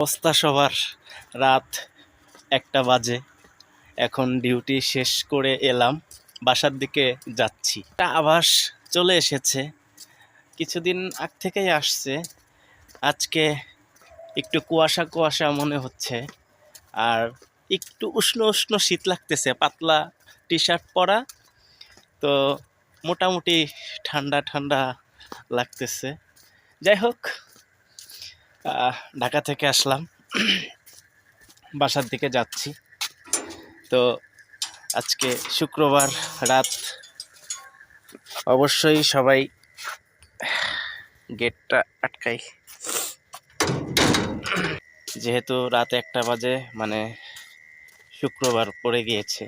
অবস্থা সবার। রাত 1টা বাজে, এখন ডিউটি শেষ করে এলাম, বাসার দিকে যাচ্ছি। একটা আভাস চলে এসেছে, কিছুদিন আগ থেকেই আসছে। আজকে একটু কুয়াশা কুয়াশা মনে হচ্ছে, আর একটু উষ্ণ উষ্ণ শীত লাগতেছে। পাতলা টি শার্ট পরা, তো মোটামুটি ঠান্ডা ঠান্ডা লাগতেছে। যাই হোক, ঢাকা থেকে আসলাম, বাসার দিকে যাচ্ছি। তো আজকে শুক্রবার রাত, অবশ্যই সবাই গেটটা আটকাই, যেহেতু রাত 1টা বাজে, মানে শুক্রবার পড়ে গিয়েছে।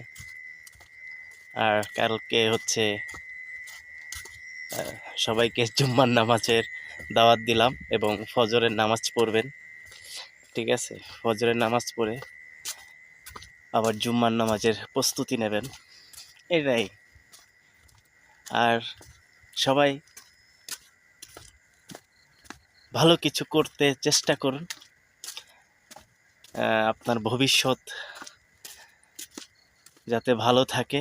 আর কালকে হচ্ছে সবাইকে জুম্মার নামাজের দাওয়াত দিলাম, এবং ফজরের নামাজ পড়বেন, ঠিক আছে? ফজরের নামাজ পড়ে আবার জুম্মার নামাজের প্রস্তুতি নেবেন, এটাই। আর সবাই ভালো কিছু করতে চেষ্টা করুন, আপনার ভবিষ্যৎ যাতে ভালো থাকে,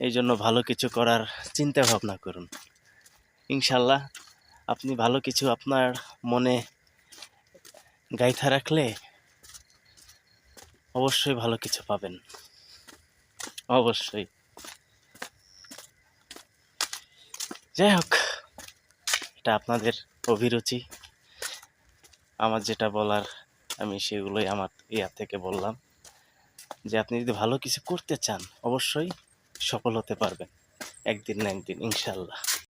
এই জন্য ভালো কিছু করার চিন্তা ভাবনা করুন। ইনশাল্লাহ আপনি ভালো কিছু আপনার মনে গাইথা রাখলে অবশ্যই ভালো কিছু পাবেন, অবশ্যই। যাই হোক, এটা আপনাদের অভিরুচি। আমার যেটা বলার আমি সেগুলোই আমার থেকে বললাম, যে আপনি যদি ভালো কিছু করতে চান অবশ্যই সফল হতে পারবেন একদিন না একদিন, ইনশাল্লাহ।